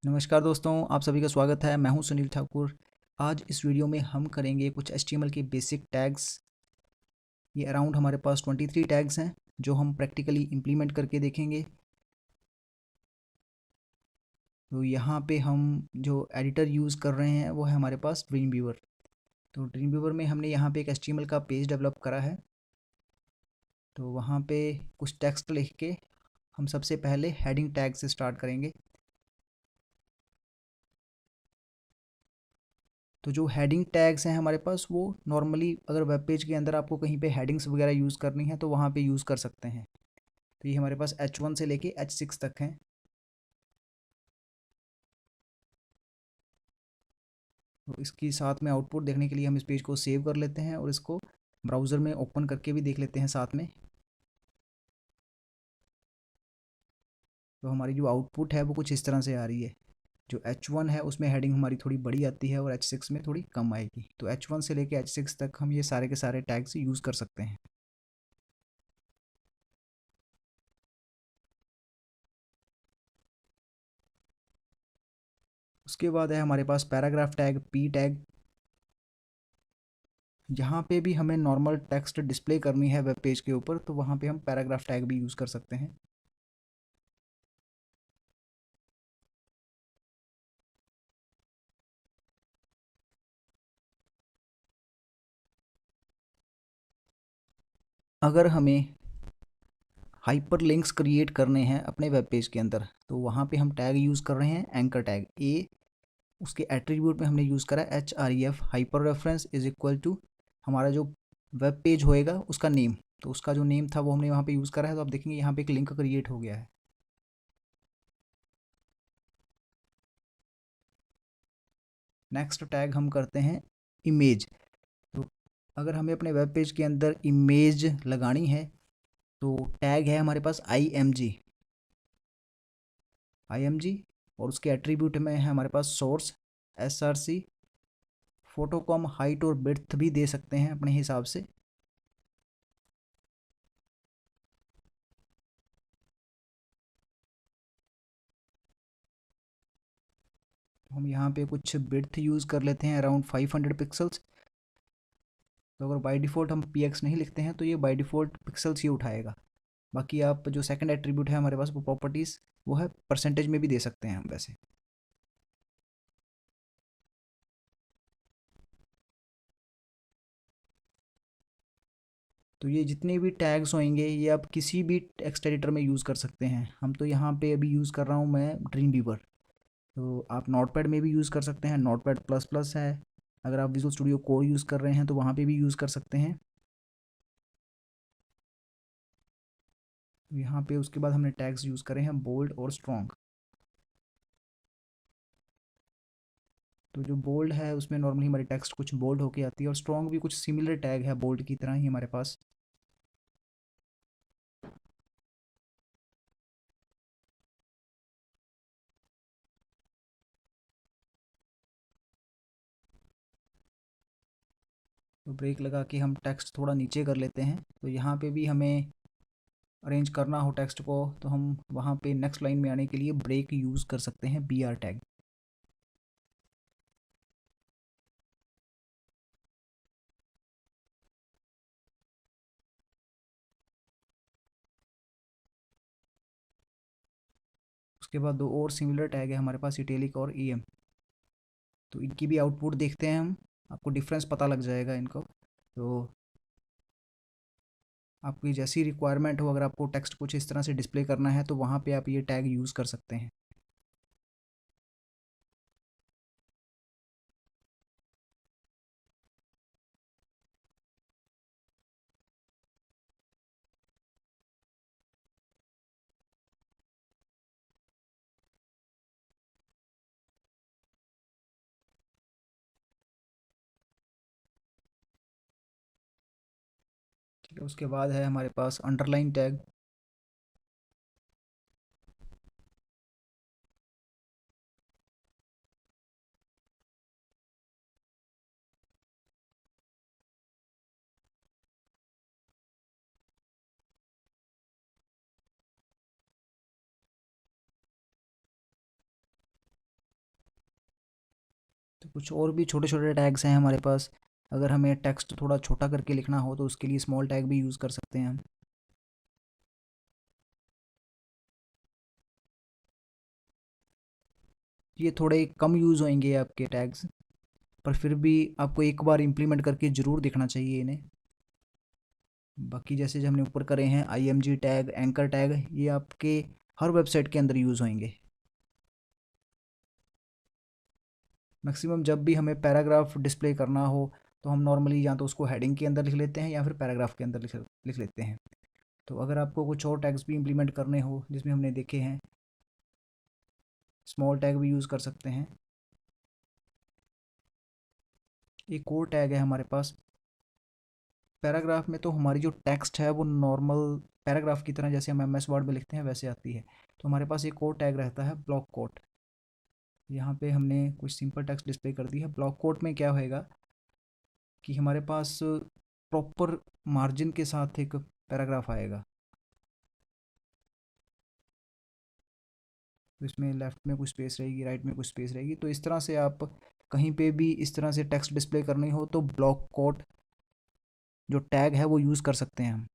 नमस्कार दोस्तों, आप सभी का स्वागत है। मैं हूं सुनील ठाकुर। आज इस वीडियो में हम करेंगे कुछ HTML के बेसिक टैग्स। ये अराउंड हमारे पास 23 टैग्स हैं जो हम प्रैक्टिकली इम्प्लीमेंट करके देखेंगे। तो यहाँ पे हम जो एडिटर यूज़ कर रहे हैं वो है हमारे पास ड्रीमवीवर। तो ड्रीमवीवर में हमने यहाँ पे एक HTML का पेज डेवलप करा है। तो वहाँ पे कुछ टेक्स्ट लिख के हम सबसे पहले हेडिंग टैग से स्टार्ट करेंगे। तो जो हेडिंग टैग्स हैं हमारे पास वो नॉर्मली अगर वेब पेज के अंदर आपको कहीं पे हेडिंग्स वगैरह यूज़ करनी है तो वहाँ पे यूज़ कर सकते हैं। तो ये हमारे पास H1 से लेके H6 तक हैं। तो इसकी साथ में आउटपुट देखने के लिए हम इस पेज को सेव कर लेते हैं और इसको ब्राउज़र में ओपन करके भी देख लेते हैं साथ में। तो हमारी जो आउटपुट है वो कुछ इस तरह से आ रही है। जो H1 है उसमें हेडिंग हमारी थोड़ी बड़ी आती है और H6 में थोड़ी कम आएगी। तो H1 से लेके H6 तक हम ये सारे के सारे टैग्स यूज़ कर सकते हैं। उसके बाद है हमारे पास पैराग्राफ टैग, P टैग। जहाँ पे भी हमें नॉर्मल टेक्स्ट डिस्प्ले करनी है वेब पेज के ऊपर तो वहाँ पे हम पैराग्राफ टैग भी यूज़ कर सकते हैं। अगर हमें हाइपर लिंक्स क्रिएट करने हैं अपने वेब पेज के अंदर तो वहाँ पे हम टैग यूज़ कर रहे हैं एंकर टैग ए। उसके एट्रीब्यूट में हमने यूज़ करा href hyper reference is equal to हमारा जो वेब पेज होएगा उसका नेम। तो उसका जो नेम था वो हमने वहाँ पे यूज़ करा है। तो आप देखेंगे यहाँ पे एक लिंक क्रिएट हो गया है। नेक्स्ट टैग हम करते हैं इमेज। तो अगर हमें अपने वेब पेज के अंदर इमेज लगानी है तो टैग है हमारे पास img और उसके एट्रीब्यूट में है हमारे पास सोर्स src। फोटो को हम हाइट और विड्थ भी दे सकते हैं अपने हिसाब से। हम यहाँ पे कुछ विड्थ यूज़ कर लेते हैं अराउंड 500 पिक्सल्स। तो अगर बाय डिफ़ॉल्ट हम px नहीं लिखते हैं तो ये बाय डिफ़ॉल्ट पिक्सल्स ही उठाएगा। बाकी आप जो सेकंड एट्रीब्यूट है हमारे पास वो प्रॉपर्टीज़ वो है परसेंटेज में भी दे सकते हैं हम वैसे। तो ये जितने भी टैग्स होंगे ये आप किसी भी टेक्स्ट एडिटर में यूज़ कर सकते हैं। हम तो यहाँ पे अभी यूज़ कर रहा हूँ मैं ड्रीम वीवर। तो आप नोटपैड में भी यूज़ कर सकते हैं, नोटपैड प्लस प्लस है। अगर आप विजुअल स्टूडियो कोड यूज़ कर रहे हैं तो वहाँ पे भी यूज़ कर सकते हैं। यहाँ पे उसके बाद हमने टैग्स यूज़ करे हैं बोल्ड और स्ट्रॉन्ग। तो जो बोल्ड है उसमें नॉर्मली हमारी टेक्स्ट कुछ बोल्ड होके आती है और स्ट्रॉन्ग भी कुछ सिमिलर टैग है बोल्ड की तरह ही हमारे पास। तो ब्रेक लगा के हम टेक्स्ट थोड़ा नीचे कर लेते हैं। तो यहाँ पे भी हमें अरेंज करना हो टेक्स्ट को तो हम वहाँ पे नेक्स्ट लाइन में आने के लिए ब्रेक यूज़ कर सकते हैं BR टैग। उसके बाद दो और सिमिलर टैग है हमारे पास इटैलिक और EM। तो इनकी भी आउटपुट देखते हैं हम, आपको डिफरेंस पता लग जाएगा इनको। तो आपकी जैसी रिक्वायरमेंट हो, अगर आपको टेक्स्ट कुछ इस तरह से डिस्प्ले करना है तो वहाँ पे आप ये टैग यूज़ कर सकते हैं। ठीक है, उसके बाद है हमारे पास अंडरलाइन टैग। कुछ और भी छोटे छोटे टैग्स हैं हमारे पास। अगर हमें टेक्स्ट थोड़ा छोटा करके लिखना हो तो उसके लिए स्मॉल टैग भी यूज़ कर सकते हैं हम। ये थोड़े कम यूज़ होंगे आपके टैग्स, पर फिर भी आपको एक बार इम्प्लीमेंट करके ज़रूर देखना चाहिए इन्हें। बाकी जैसे जो हमने ऊपर करे हैं IMG टैग, एंकर टैग, ये आपके हर वेबसाइट के अंदर यूज़ होंगे। मैक्सिमम जब भी हमें पैराग्राफ डिस्प्ले करना हो तो हम नॉर्मली या तो उसको हेडिंग के अंदर लिख लेते हैं या फिर पैराग्राफ के अंदर लिख लेते हैं। तो अगर आपको कुछ और टैग्स भी इम्प्लीमेंट करने हो जिसमें हमने देखे हैं, स्मॉल टैग भी यूज़ कर सकते हैं। एक और टैग है हमारे पास पैराग्राफ में, तो हमारी जो टेक्स्ट है वो नॉर्मल पैराग्राफ की तरह जैसे हम MS वर्ड में लिखते हैं वैसे आती है। तो हमारे पास एक और टैग रहता है ब्लॉक कोट। यहाँ पे हमने कुछ सिंपल टेक्स्ट डिस्प्ले कर दी है। ब्लॉक कोट में क्या होएगा कि हमारे पास प्रॉपर मार्जिन के साथ एक पैराग्राफ आएगा। तो इसमें लेफ्ट में कुछ स्पेस रहेगी, राइट में कुछ स्पेस रहेगी। तो इस तरह से आप कहीं पे भी इस तरह से टेक्स्ट डिस्प्ले करनी हो तो ब्लॉक कोट जो टैग है वो यूज़ कर सकते हैं हम।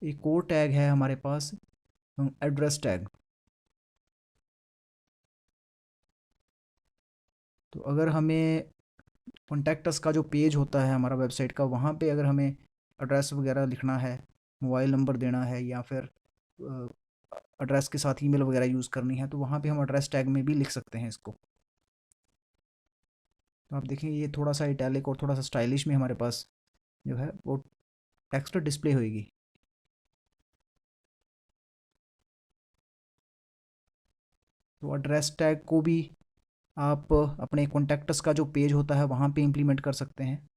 एक और टैग है हमारे पास एड्रेस टैग। तो अगर हमें कॉन्टैक्ट अस का जो पेज होता है हमारा वेबसाइट का, वहाँ पे अगर हमें एड्रेस वगैरह लिखना है, मोबाइल नंबर देना है या फिर एड्रेस के साथ ईमेल वगैरह यूज़ करनी है, तो वहाँ पे हम एड्रेस टैग में भी लिख सकते हैं इसको। तो आप देखें ये थोड़ा सा इटैलिक और थोड़ा सा स्टाइलिश में हमारे पास जो है वो टेक्स्ट डिस्प्ले होएगी। तो एड्रेस टैग को भी आप अपने कॉन्टैक्ट्स का जो पेज होता है वहाँ पे इम्प्लीमेंट कर सकते हैं।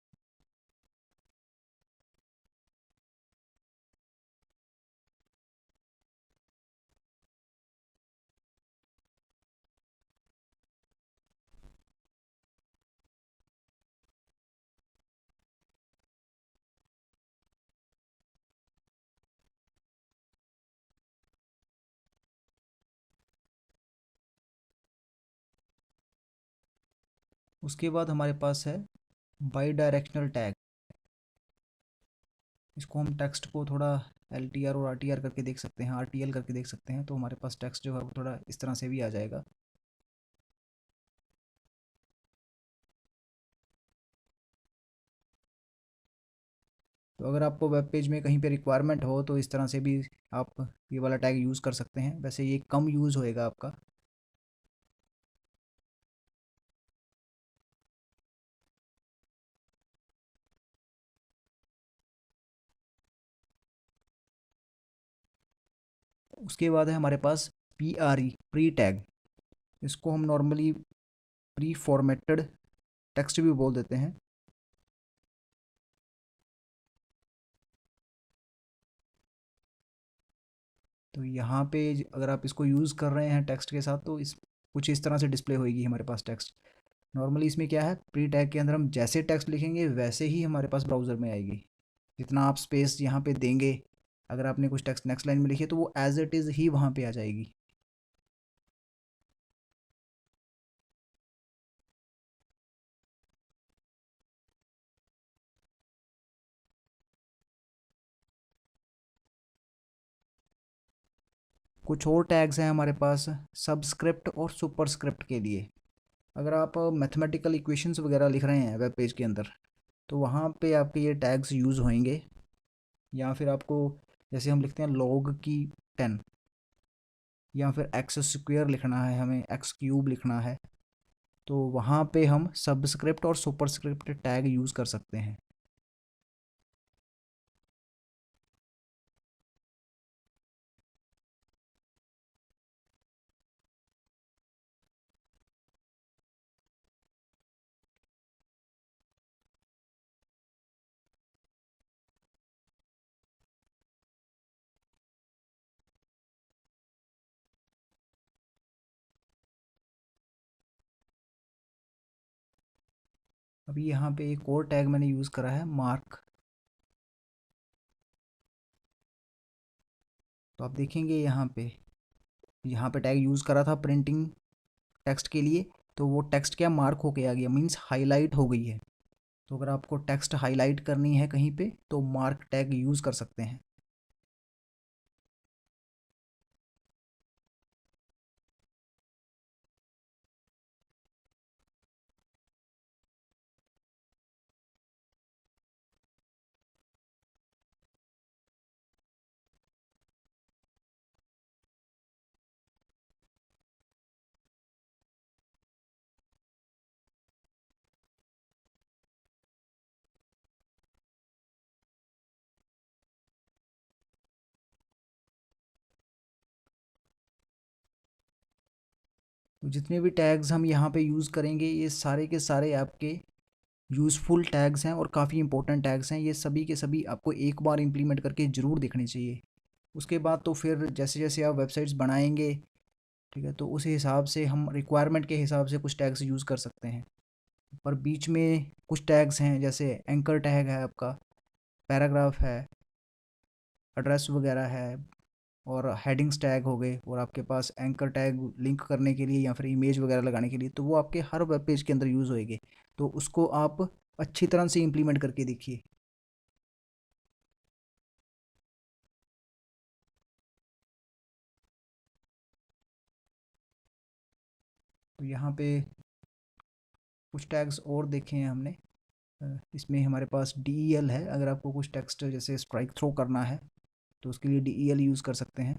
उसके बाद हमारे पास है बाई डायरेक्शनल टैग। इसको हम टेक्स्ट को थोड़ा LTR और RTR करके देख सकते हैं, RTL करके देख सकते हैं, तो हमारे पास टेक्स्ट जो है वो थोड़ा इस तरह से भी आ जाएगा। तो अगर आपको वेब पेज में कहीं पे रिक्वायरमेंट हो तो इस तरह से भी आप ये वाला टैग यूज़ कर सकते हैं। वैसे ये कम यूज़ होएगा आपका। उसके बाद है हमारे पास PRE, प्री टैग। इसको हम नॉर्मली प्री फॉर्मेटेड टेक्स्ट भी बोल देते हैं। तो यहाँ पे अगर आप इसको यूज़ कर रहे हैं टेक्स्ट के साथ तो इस कुछ इस तरह से डिस्प्ले होएगी हमारे पास टेक्स्ट। नॉर्मली इसमें क्या है, प्री टैग के अंदर हम जैसे टेक्स्ट लिखेंगे वैसे ही हमारे पास ब्राउज़र में आएगी। जितना आप स्पेस यहाँ पे देंगे, अगर आपने कुछ टेक्स्ट नेक्स्ट लाइन में लिखे तो वो एज इट इज़ ही वहाँ पे आ जाएगी। कुछ और टैग्स हैं हमारे पास सबस्क्रिप्ट और सुपरस्क्रिप्ट के लिए। अगर आप मैथमेटिकल इक्वेशंस वगैरह लिख रहे हैं वेब पेज के अंदर तो वहाँ पे आपके ये टैग्स यूज़ होंगे। या फिर आपको जैसे हम लिखते हैं log की 10, या फिर एक्स स्क्वेयर लिखना है, हमें एक्स क्यूब लिखना है, तो वहाँ पे हम सबस्क्रिप्ट और सुपरस्क्रिप्ट टैग यूज़ कर सकते हैं। अभी यहाँ पे एक और टैग मैंने यूज़ करा है मार्क। तो आप देखेंगे यहाँ पे टैग यूज़ करा था प्रिंटिंग टेक्स्ट के लिए, तो वो टेक्स्ट क्या मार्क होके आ गया, मीन्स हाईलाइट हो गई है। तो अगर आपको टेक्स्ट हाईलाइट करनी है कहीं पे तो मार्क टैग यूज़ कर सकते हैं। तो जितने भी टैग्स हम यहाँ पे यूज़ करेंगे ये सारे के सारे आपके यूज़फुल टैग्स हैं और काफ़ी इंपॉर्टेंट टैग्स हैं। ये सभी के सभी आपको एक बार इम्प्लीमेंट करके ज़रूर देखने चाहिए। उसके बाद तो फिर जैसे जैसे आप वेबसाइट्स बनाएंगे, ठीक है, तो उस हिसाब से हम रिक्वायरमेंट के हिसाब से कुछ टैग्स यूज़ कर सकते हैं। पर बीच में कुछ टैग्स हैं, जैसे एंकर टैग है आपका, पैराग्राफ है, एड्रेस वगैरह है, और हेडिंग्स टैग हो गए, और आपके पास एंकर टैग लिंक करने के लिए या फिर इमेज वगैरह लगाने के लिए, तो वो आपके हर वेब पेज के अंदर यूज़ होएंगे। तो उसको आप अच्छी तरह से इम्प्लीमेंट करके देखिए। तो यहाँ पे कुछ टैग्स और देखे हैं हमने। इसमें हमारे पास DEL है, अगर आपको कुछ टेक्स्ट जैसे स्ट्राइक थ्रो करना है तो उसके लिए DEL यूज़ कर सकते हैं।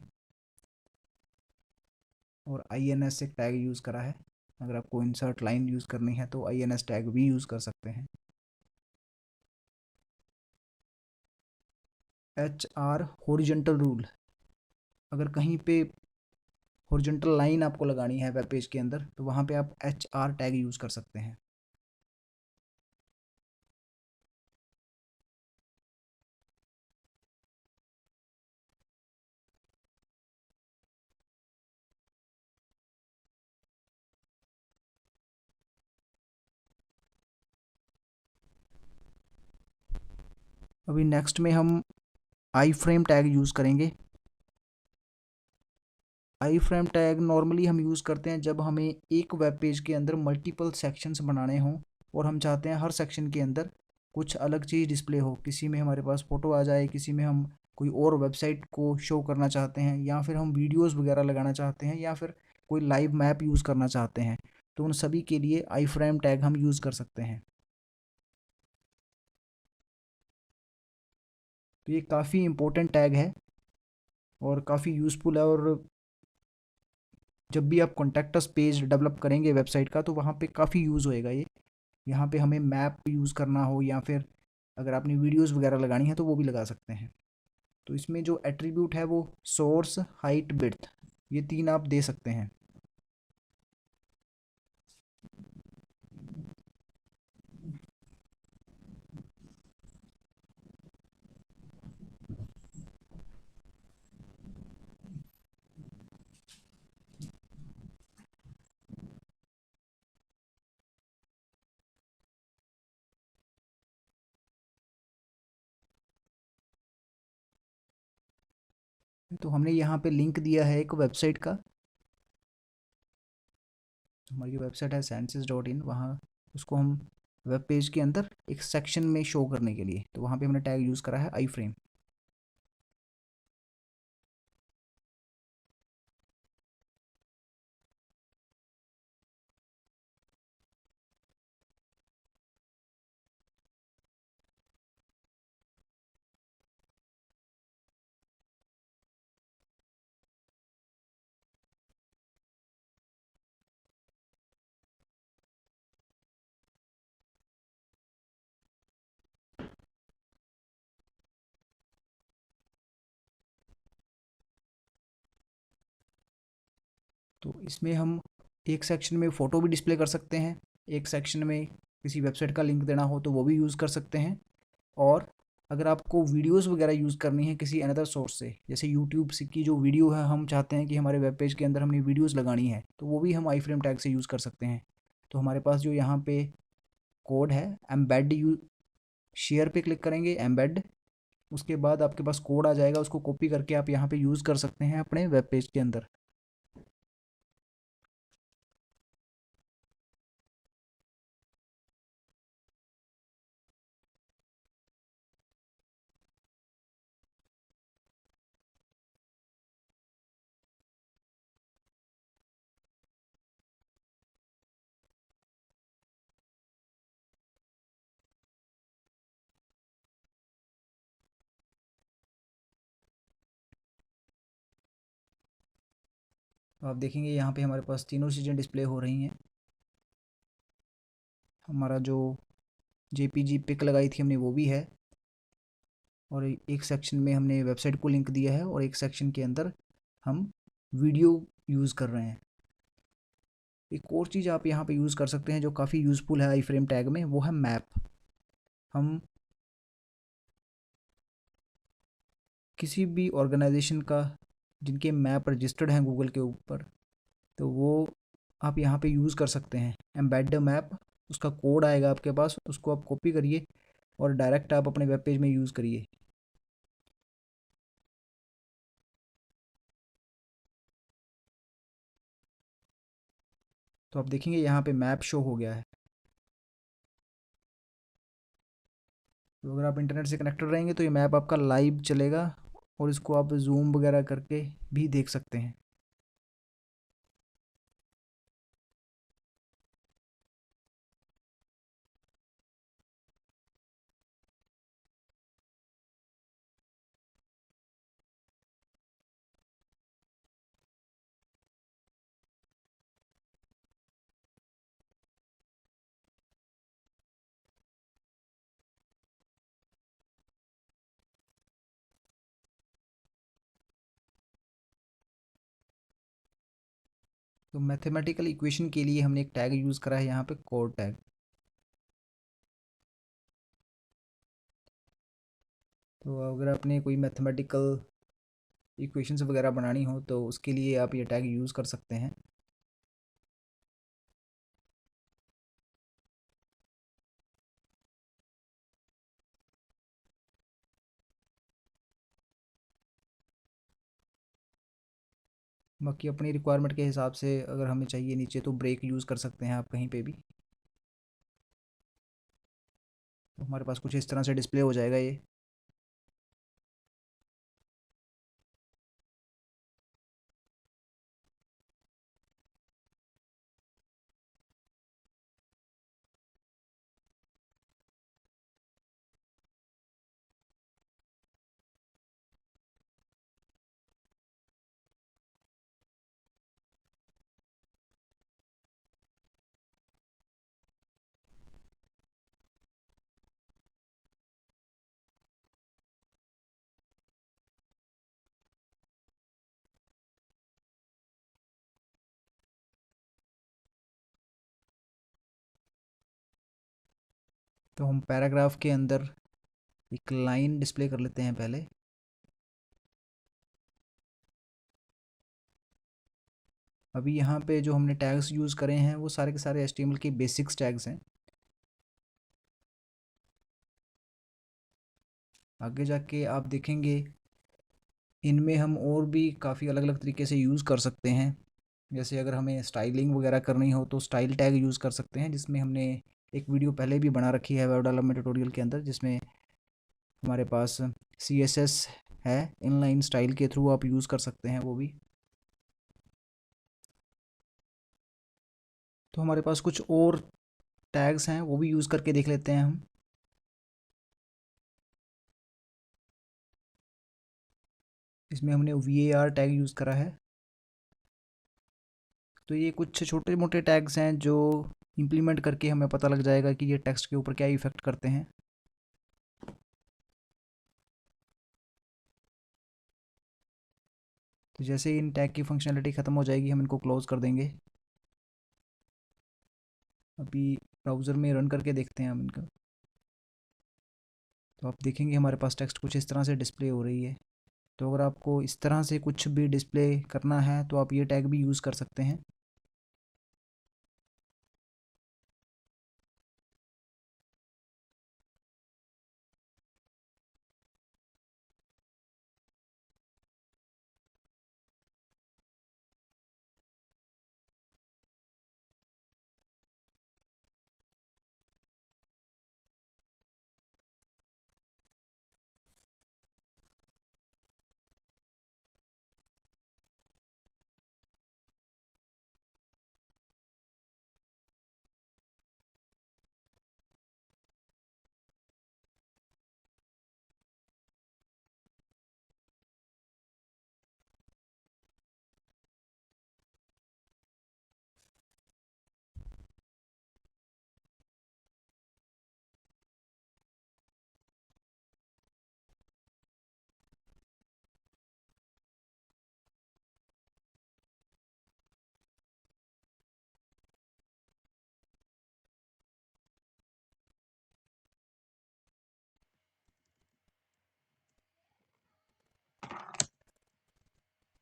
और INS एक टैग यूज़ करा है, अगर आपको इंसर्ट लाइन यूज़ करनी है तो INS टैग भी यूज़ कर सकते हैं। HR हॉरिजॉन्टल रूल, अगर कहीं पे हॉरिजॉन्टल लाइन आपको लगानी है वेब पेज के अंदर तो वहाँ पे आप HR टैग यूज़ कर सकते हैं। अभी नेक्स्ट में हम आई फ्रेम टैग यूज़ करेंगे। आई फ्रेम टैग नॉर्मली हम यूज़ करते हैं जब हमें एक वेब पेज के अंदर मल्टीपल सेक्शंस बनाने हों और हम चाहते हैं हर सेक्शन के अंदर कुछ अलग चीज़ डिस्प्ले हो। किसी में हमारे पास फ़ोटो आ जाए, किसी में हम कोई और वेबसाइट को शो करना चाहते हैं, या फिर हम वीडियोस वगैरह लगाना चाहते हैं, या फिर कोई लाइव मैप यूज़ करना चाहते हैं, तो उन सभी के लिए आई फ्रेम टैग हम यूज़ कर सकते हैं। तो ये काफ़ी इंपॉर्टेंट टैग है और काफ़ी यूज़फुल है। और जब भी आप कॉन्टैक्ट अस पेज डेवलप करेंगे वेबसाइट का तो वहाँ पे काफ़ी यूज़ होएगा ये। यहाँ पे हमें मैप यूज़ करना हो या फिर अगर आपने वीडियोस वगैरह लगानी है तो वो भी लगा सकते हैं। तो इसमें जो एट्रीब्यूट है वो सोर्स, हाइट, विड्थ, ये तीन आप दे सकते हैं। तो हमने यहाँ पे लिंक दिया है एक वेबसाइट का, हमारी वेबसाइट है sensis.in, वहाँ उसको हम वेब पेज के अंदर एक सेक्शन में शो करने के लिए, तो वहाँ पे हमने टैग यूज़ करा है आई फ्रेम। तो इसमें हम एक सेक्शन में फ़ोटो भी डिस्प्ले कर सकते हैं, एक सेक्शन में किसी वेबसाइट का लिंक देना हो तो वो भी यूज़ कर सकते हैं। और अगर आपको वीडियोस वगैरह यूज़ करनी है किसी अनदर सोर्स से, जैसे यूट्यूब से की जो वीडियो है हम चाहते हैं कि हमारे वेब पेज के अंदर हमने वीडियोस लगानी है, तो वो भी हम आई फ्रेम टैग से यूज़ कर सकते हैं। तो हमारे पास जो यहाँ पे कोड है एम्बेड, यू शेयर पे क्लिक करेंगे, एम्बेड, उसके बाद आपके पास कोड आ जाएगा, उसको कॉपी करके आप यहाँ पे यूज़ कर सकते हैं अपने वेब पेज के अंदर। तो आप देखेंगे यहाँ पे हमारे पास तीनों चीज़ें डिस्प्ले हो रही हैं। हमारा जो जेपीजी पिक लगाई थी हमने वो भी है, और एक सेक्शन में हमने वेबसाइट को लिंक दिया है, और एक सेक्शन के अंदर हम वीडियो यूज़ कर रहे हैं। एक और चीज़ आप यहाँ पे यूज़ कर सकते हैं जो काफ़ी यूज़फुल है आई फ्रेम टैग में, वो है मैप। हम किसी भी ऑर्गेनाइजेशन का जिनके मैप रजिस्टर्ड हैं गूगल के ऊपर, तो वो आप यहाँ पे यूज़ कर सकते हैं। एम्बेड द मैप, उसका कोड आएगा आपके पास, उसको आप कॉपी करिए और डायरेक्ट आप अपने वेब पेज में यूज़ करिए। तो आप देखेंगे यहाँ पे मैप शो हो गया है। तो अगर आप इंटरनेट से कनेक्टेड रहेंगे तो ये मैप आपका लाइव चलेगा, और इसको आप जूम वगैरह करके भी देख सकते हैं। तो मैथमेटिकल इक्वेशन के लिए हमने एक टैग यूज़ करा है यहाँ पे, कोड टैग। तो अगर आपने कोई मैथमेटिकल इक्वेशंस वगैरह बनानी हो तो उसके लिए आप ये टैग यूज़ कर सकते हैं। बाकी अपनी रिक्वायरमेंट के हिसाब से अगर हमें चाहिए नीचे तो ब्रेक यूज़ कर सकते हैं आप कहीं पे भी। तो हमारे पास कुछ इस तरह से डिस्प्ले हो जाएगा ये। तो हम पैराग्राफ के अंदर एक लाइन डिस्प्ले कर लेते हैं पहले। अभी यहाँ पे जो हमने टैग्स यूज़ करे हैं वो सारे के सारे HTML के बेसिक्स टैग्स हैं। आगे जाके आप देखेंगे इनमें हम और भी काफ़ी अलग अलग तरीके से यूज़ कर सकते हैं। जैसे अगर हमें स्टाइलिंग वगैरह करनी हो तो स्टाइल टैग यूज़ कर सकते हैं, जिसमें हमने एक वीडियो पहले भी बना रखी है वेब डेवलपमेंट ट्यूटोरियल के अंदर, जिसमें हमारे पास CSS है, इनलाइन स्टाइल के थ्रू आप यूज़ कर सकते हैं वो भी। तो हमारे पास कुछ और टैग्स हैं, वो भी यूज़ करके देख लेते हैं हम। इसमें हमने VAR टैग यूज़ करा है। तो ये कुछ छोटे मोटे टैग्स हैं जो इम्प्लीमेंट करके हमें पता लग जाएगा कि ये टेक्स्ट के ऊपर क्या इफ़ेक्ट करते हैं। तो जैसे ही इन टैग की फंक्शनलिटी ख़त्म हो जाएगी हम इनको क्लोज़ कर देंगे। अभी ब्राउज़र में रन करके देखते हैं हम इनका। तो आप देखेंगे हमारे पास टेक्स्ट कुछ इस तरह से डिस्प्ले हो रही है। तो अगर आपको इस तरह से कुछ भी डिस्प्ले करना है तो आप ये टैग भी यूज़ कर सकते हैं।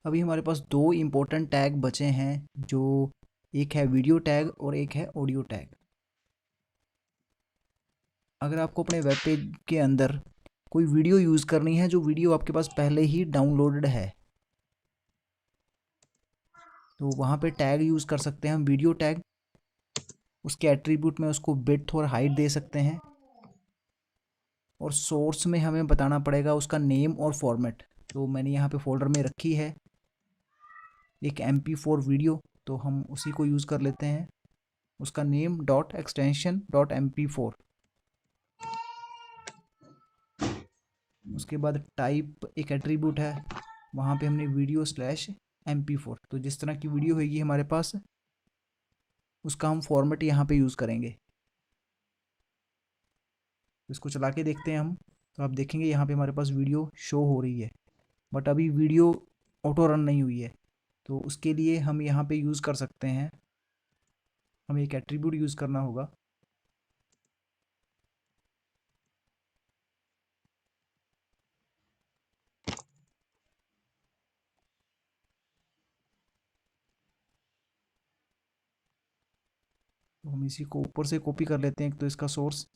अभी हमारे पास दो इम्पोर्टेंट टैग बचे हैं, जो एक है वीडियो टैग और एक है ऑडियो टैग। अगर आपको अपने वेब पेज के अंदर कोई वीडियो यूज़ करनी है, जो वीडियो आपके पास पहले ही डाउनलोडेड है, तो वहाँ पे टैग यूज़ कर सकते हैं हम, वीडियो टैग। उसके एट्रीब्यूट में उसको विड्थ और हाइट दे सकते हैं, और सोर्स में हमें बताना पड़ेगा उसका नेम और फॉर्मेट। तो मैंने यहाँ पे फोल्डर में रखी है एक MP4 वीडियो, तो हम उसी को यूज़ कर लेते हैं। उसका name dot extension dot MP4। उसके बाद टाइप एक एट्रीब्यूट है, वहाँ पे हमने वीडियो स्लैश MP4। तो जिस तरह की वीडियो होगी हमारे पास, उसका हम फॉर्मेट यहाँ पे यूज़ करेंगे। इसको चला के देखते हैं हम, तो आप देखेंगे यहाँ पे हमारे पास वीडियो शो हो रही है, बट अभी वीडियो ऑटो रन नहीं हुई है। तो उसके लिए हम यहाँ पे यूज़ कर सकते हैं, हमें एक एट्रीब्यूट यूज़ करना होगा। तो हम इसी को ऊपर से कॉपी कर लेते हैं, एक तो इसका सोर्स।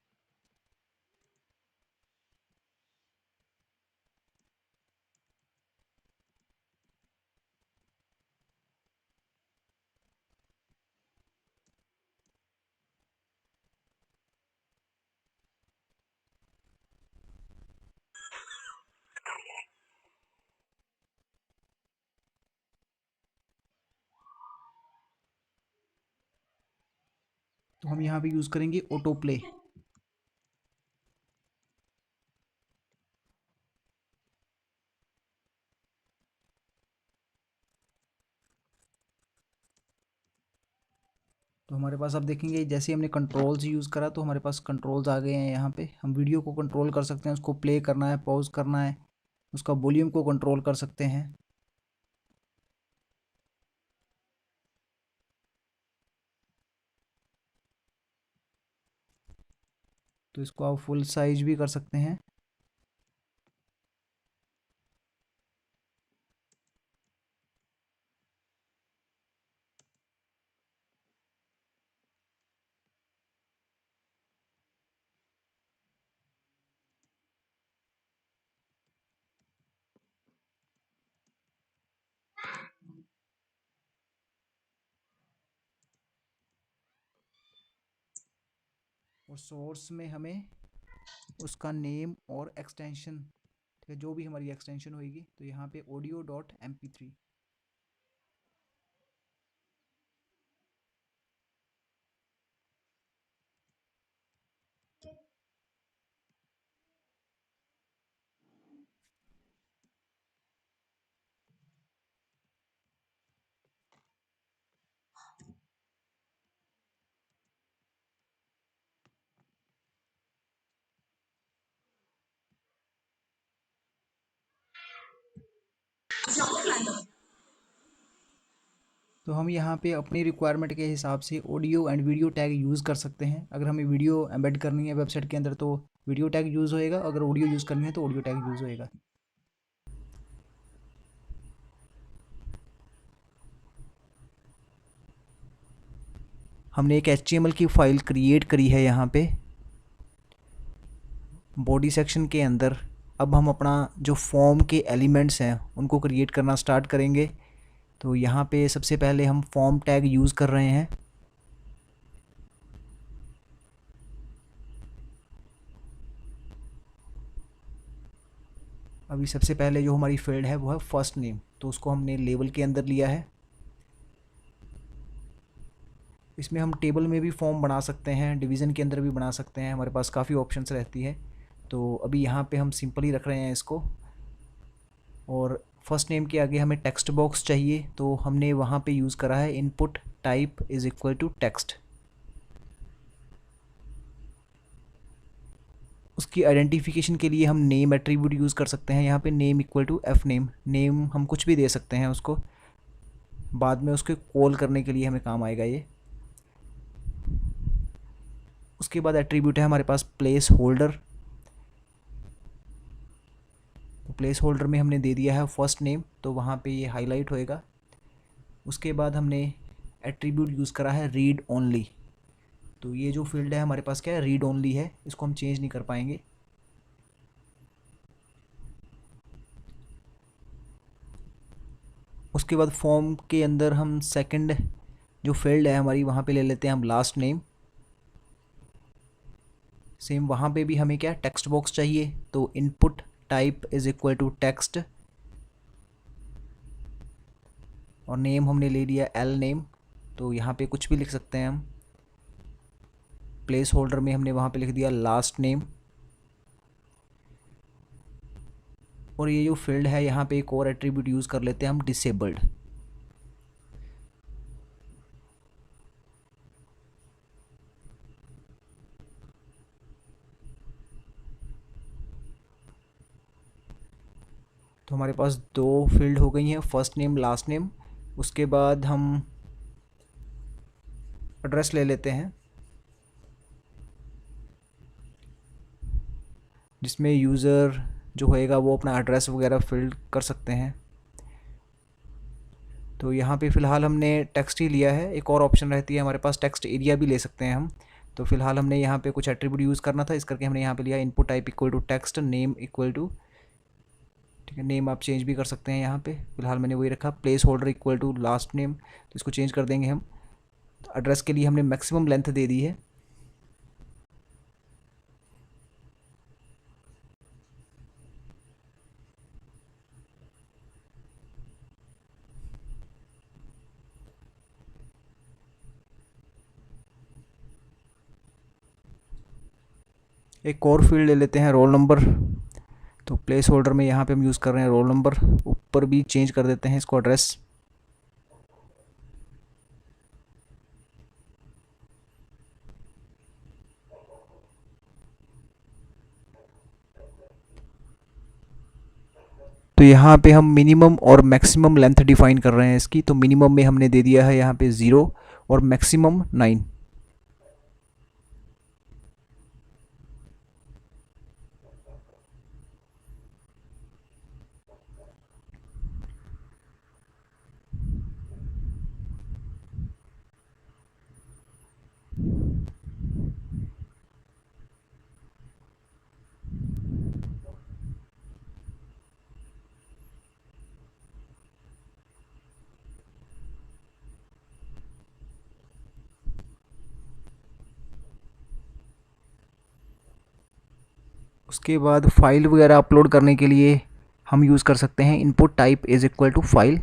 तो हम यहाँ पे यूज़ करेंगे ऑटो प्ले। तो हमारे पास आप देखेंगे जैसे हमने कंट्रोल्स यूज़ करा, तो हमारे पास कंट्रोल्स आ गए हैं। यहाँ पे हम वीडियो को कंट्रोल कर सकते हैं, उसको प्ले करना है, पॉज करना है, उसका वॉल्यूम को कंट्रोल कर सकते हैं। तो इसको आप फुल साइज भी कर सकते हैं। और सोर्स में हमें उसका नेम और एक्सटेंशन, ठीक है, जो भी हमारी एक्सटेंशन होगी, तो यहाँ पे audio.mp3। तो हम यहाँ पे अपनी रिक्वायरमेंट के हिसाब से audio and video tag use कर सकते हैं। अगर हमें वीडियो एम्बेड करनी है वेबसाइट के अंदर, तो वीडियो टैग यूज़ होएगा, अगर ऑडियो यूज़ करनी है तो ऑडियो टैग यूज़ होएगा। हमने एक HTML की फ़ाइल क्रिएट करी है यहाँ पे बॉडी सेक्शन के अंदर। अब हम अपना जो फॉर्म के एलिमेंट्स हैं उनको क्रिएट करना स्टार्ट करेंगे। तो यहाँ पे सबसे पहले हम फॉर्म टैग यूज़ कर रहे हैं। अभी सबसे पहले जो हमारी फील्ड है वो है फर्स्ट नेम, तो उसको हमने लेबल के अंदर लिया है। इसमें हम टेबल में भी फॉर्म बना सकते हैं, डिवीज़न के अंदर भी बना सकते हैं, हमारे पास काफ़ी ऑप्शंस रहती है। तो अभी यहाँ पे हम सिंपल ही रख रहे हैं इसको। और फर्स्ट नेम के आगे हमें टेक्स्ट बॉक्स चाहिए, तो हमने वहाँ पे यूज़ करा है input type is equal to text. उसकी आइडेंटिफिकेशन के लिए हम नेम एट्रीब्यूट यूज़ कर सकते हैं। यहाँ पे name equal to F name, name हम कुछ भी दे सकते हैं उसको, बाद में उसके कॉल करने के लिए हमें काम आएगा ये। उसके बाद एट्रीब्यूट है हमारे पास प्लेस होल्डर। प्लेस होल्डर में हमने दे दिया है फर्स्ट नेम, तो वहाँ पे ये हाईलाइट होएगा। उसके बाद हमने एट्रीब्यूट यूज़ करा है रीड ओनली, तो ये जो फील्ड है हमारे पास क्या है, रीड ओनली है, इसको हम चेंज नहीं कर पाएंगे। उसके बाद फॉर्म के अंदर हम सेकंड जो फील्ड है हमारी, वहाँ पे ले लेते हैं हम लास्ट नेम। सेम वहाँ पे भी हमें क्या टेक्स्ट बॉक्स चाहिए, तो input type is equal to text, और नेम हमने ले लिया एल नेम, तो यहाँ पे कुछ भी लिख सकते हैं हम। प्लेस होल्डर में हमने वहाँ पे लिख दिया लास्ट नेम। और ये जो फील्ड है यहाँ पे एक और एट्रीब्यूट यूज़ कर लेते हैं हम, डिसेबल्ड। तो हमारे पास दो फील्ड हो गई हैं, फर्स्ट नेम लास्ट नेम। उसके बाद हम एड्रेस ले लेते हैं, जिसमें यूज़र जो होएगा वो अपना एड्रेस वगैरह फिल कर सकते हैं। तो यहाँ पे फ़िलहाल हमने टेक्स्ट ही लिया है, एक और ऑप्शन रहती है हमारे पास, टेक्स्ट एरिया भी ले सकते हैं हम। तो फ़िलहाल हमने यहाँ पे कुछ एट्रीब्यूट यूज़ करना था, इस करके हमने यहाँ पे लिया input type equal to text, name equal to, ठीक है, नेम आप चेंज भी कर सकते हैं यहाँ पे, फ़िलहाल मैंने वही रखा, place holder equal to last name, तो इसको चेंज कर देंगे हम। एड्रेस के लिए हमने मैक्सिमम लेंथ दे दी है। एक और फील्ड ले लेते हैं रोल नंबर, तो प्लेस होल्डर में यहाँ पे हम यूज़ कर रहे हैं रोल नंबर, ऊपर भी चेंज कर देते हैं इसको एड्रेस। तो यहाँ पे हम मिनिमम और मैक्सिमम लेंथ डिफाइन कर रहे हैं इसकी, तो मिनिमम में हमने दे दिया है यहाँ पे 0 और मैक्सिमम 9। उसके बाद फाइल वगैरह अपलोड करने के लिए हम यूज़ कर सकते हैं input type is equal to file.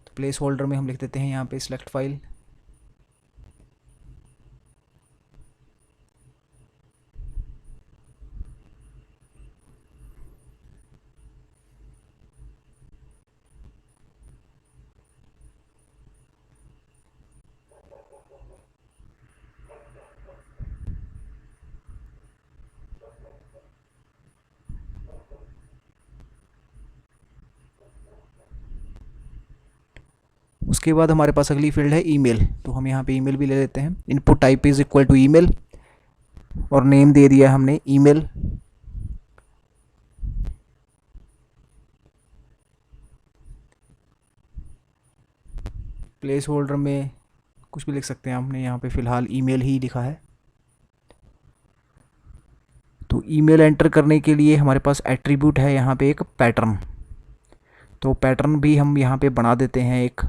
तो प्लेस होल्डर में हम लिख देते हैं यहाँ पे सिलेक्ट फाइल। उसके बाद हमारे पास अगली फील्ड है ईमेल, तो हम यहाँ पे ईमेल भी ले लेते हैं, input type is equal to email, और नेम दे दिया हमने ईमेल। प्लेस होल्डर में कुछ भी लिख सकते हैं, हमने यहाँ पे फ़िलहाल ईमेल ही लिखा है। तो ईमेल एंटर करने के लिए हमारे पास एट्रीब्यूट है यहाँ पे एक पैटर्न, तो पैटर्न भी हम यहाँ पे बना देते हैं एक।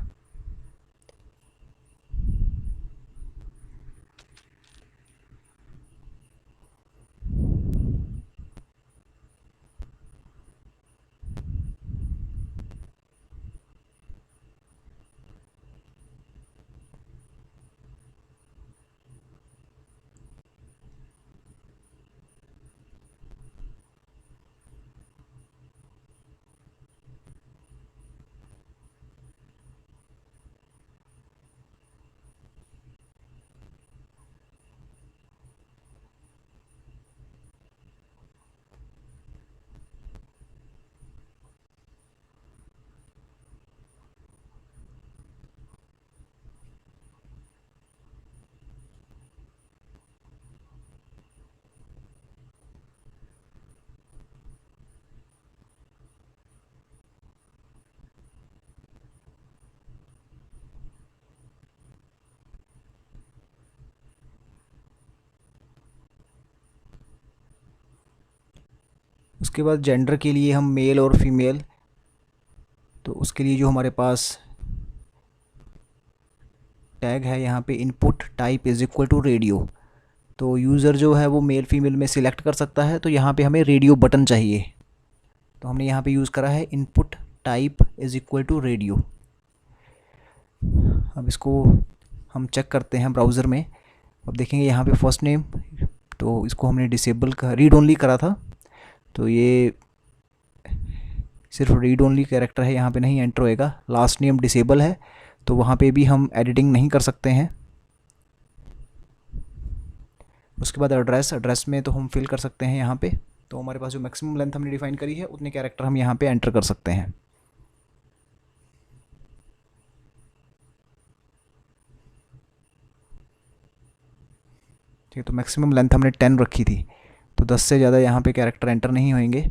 उसके बाद जेंडर के लिए हम मेल और फीमेल, तो उसके लिए जो हमारे पास टैग है यहाँ पे input type is equal to radio, तो यूज़र जो है वो मेल फीमेल में सिलेक्ट कर सकता है। तो यहाँ पे हमें रेडियो बटन चाहिए, तो हमने यहाँ पे यूज़ करा है input type is equal to radio. अब इसको हम चेक करते हैं ब्राउज़र में। अब देखेंगे यहाँ पे फर्स्ट नेम, तो इसको हमने डिसेबल का रीड ओनली करा था, तो ये सिर्फ रीड ओनली कैरेक्टर है, यहाँ पे नहीं एंटर होएगा। लास्ट नेम डिसेबल है, तो वहाँ पे भी हम एडिटिंग नहीं कर सकते हैं। उसके बाद एड्रेस में तो हम फिल कर सकते हैं यहाँ पे, तो हमारे पास जो मैक्सिमम लेंथ हमने डिफाइन करी है उतने कैरेक्टर हम यहाँ पे एंटर कर सकते हैं। ठीक है, तो मैक्सिमम लेंथ हमने 10 रखी थी, तो 10 से ज़्यादा यहाँ पे कैरेक्टर एंटर नहीं होंगे।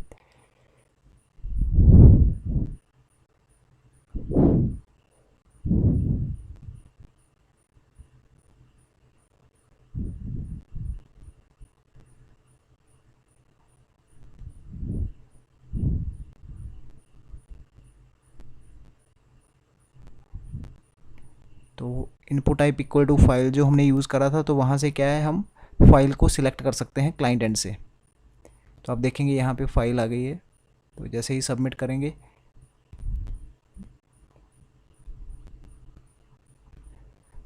तो input type equal to file जो हमने यूज़ करा था, तो वहाँ से क्या है, हम फाइल को सिलेक्ट कर सकते हैं क्लाइंट एंड से। तो आप देखेंगे यहाँ पे फाइल आ गई है, तो जैसे ही सबमिट करेंगे,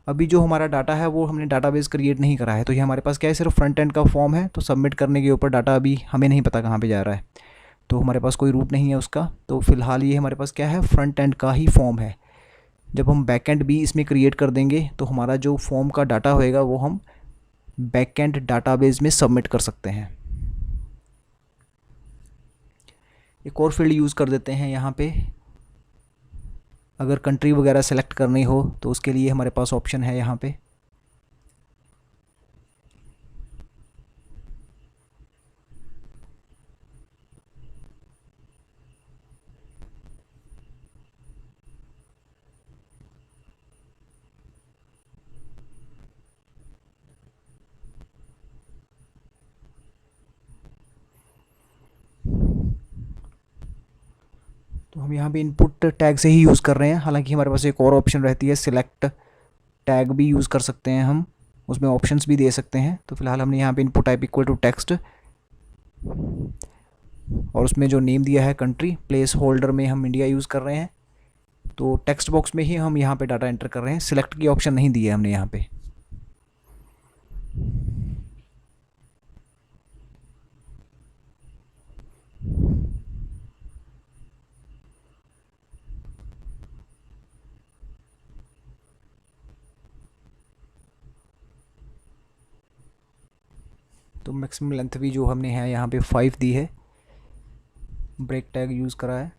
अभी जो हमारा डाटा है वो हमने डाटाबेस क्रिएट नहीं करा है, तो ये हमारे पास क्या है, सिर्फ फ्रंट एंड का फॉर्म है। तो सबमिट करने के ऊपर डाटा अभी हमें नहीं पता कहाँ पे जा रहा है, तो हमारे पास कोई रूट नहीं है उसका। तो फिलहाल ये हमारे पास क्या है, फ्रंट एंड का ही फॉर्म है। जब हम बैक एंड भी इसमें क्रिएट कर देंगे, तो हमारा जो फॉर्म का डाटा होएगा वो हम बैक एंड डाटाबेस में सबमिट कर सकते हैं। एक और फील्ड यूज़ कर देते हैं यहाँ पे, अगर कंट्री वगैरह सेलेक्ट करनी हो तो उसके लिए हमारे पास ऑप्शन है यहाँ पे। तो हम यहाँ पे इनपुट टैग से ही यूज़ कर रहे हैं, हालांकि हमारे पास एक और ऑप्शन रहती है, सिलेक्ट टैग भी यूज़ कर सकते हैं हम, उसमें ऑप्शंस भी दे सकते हैं। तो फिलहाल हमने यहाँ पे input type equal to text, और उसमें जो नेम दिया है कंट्री, प्लेस होल्डर में हम इंडिया यूज़ कर रहे हैं। तो टेक्स्ट बॉक्स में ही हम यहाँ पे डाटा एंटर कर रहे हैं, सिलेक्ट की ऑप्शन नहीं दी है हमने यहाँ पे। तो मैक्सिमम लेंथ भी जो हमने है यहाँ पे 5 दी है, ब्रेक टैग यूज़ करा है।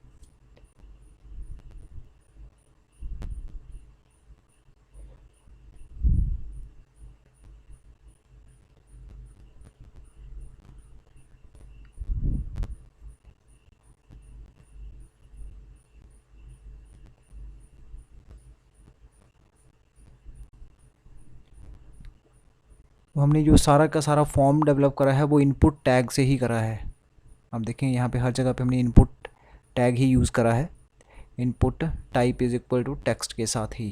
तो हमने जो सारा का सारा फॉर्म डेवलप करा है वो इनपुट टैग से ही करा है। आप देखें यहाँ पे हर जगह पे हमने इनपुट टैग ही यूज़ करा है, input type is equal to text के साथ ही।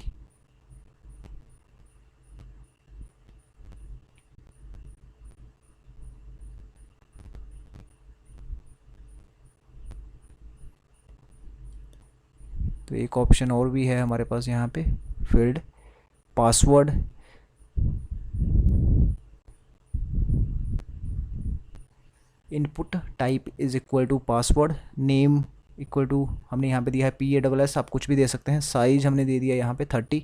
तो एक ऑप्शन और भी है हमारे पास यहाँ पे, field password. Input type is equal to password, name equal to हमने यहाँ पे दिया है PASS, आप कुछ भी दे सकते हैं। साइज हमने दे दिया यहाँ पे 30।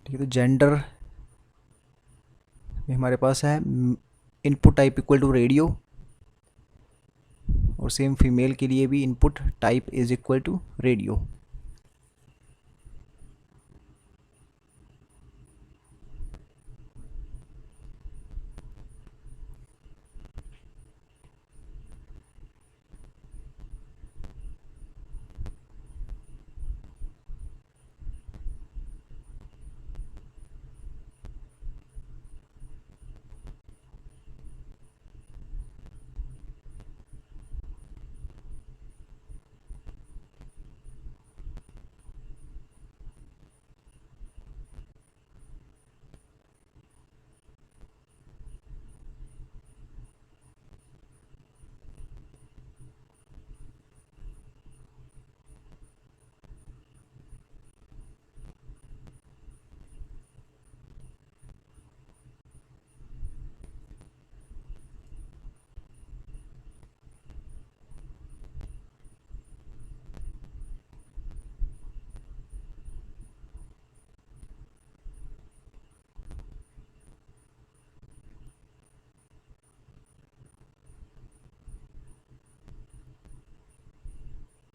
ठीक है, तो जेंडर में हमारे पास है input type equal to radio, और सेम फीमेल के लिए भी input type is equal to radio.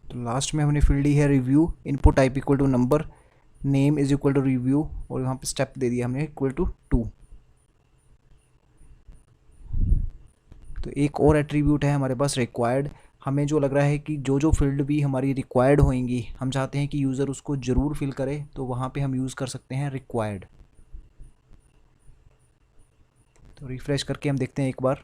तो लास्ट में हमने फील्ड दी है review, input type equal to number, name is equal to review, और यहाँ पे स्टेप दे दिया हमने इक्वल टू 2। तो एक और एट्रीब्यूट है हमारे पास रिक्वायर्ड। हमें जो लग रहा है कि जो जो फील्ड भी हमारी रिक्वायर्ड होंगी, हम चाहते हैं कि यूज़र उसको ज़रूर फिल करे, तो वहाँ पे हम यूज़ कर सकते हैं रिक्वायर्ड। तो रिफ्रेश करके हम देखते हैं एक बार।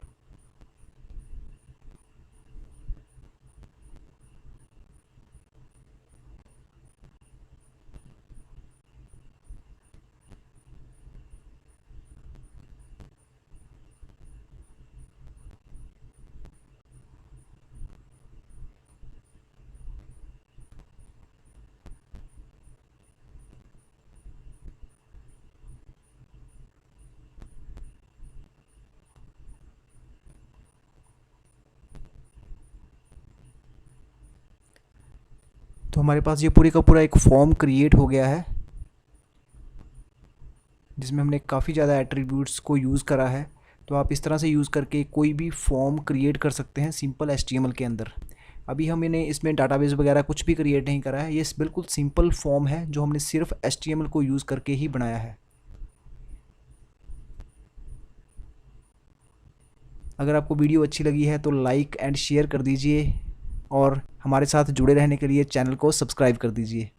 तो हमारे पास ये पूरे का पूरा एक फॉर्म क्रिएट हो गया है, जिसमें हमने काफ़ी ज़्यादा एट्रीब्यूट्स को यूज़ करा है। तो आप इस तरह से यूज़ करके कोई भी फॉर्म क्रिएट कर सकते हैं सिंपल HTML के अंदर। अभी हमने इसमें डाटाबेस वगैरह कुछ भी क्रिएट नहीं करा है, ये बिल्कुल सिंपल फॉर्म है जो हमने सिर्फ HTML को यूज़ करके ही बनाया है। अगर आपको वीडियो अच्छी लगी है तो लाइक एंड शेयर कर दीजिए, और हमारे साथ जुड़े रहने के लिए चैनल को सब्सक्राइब कर दीजिए।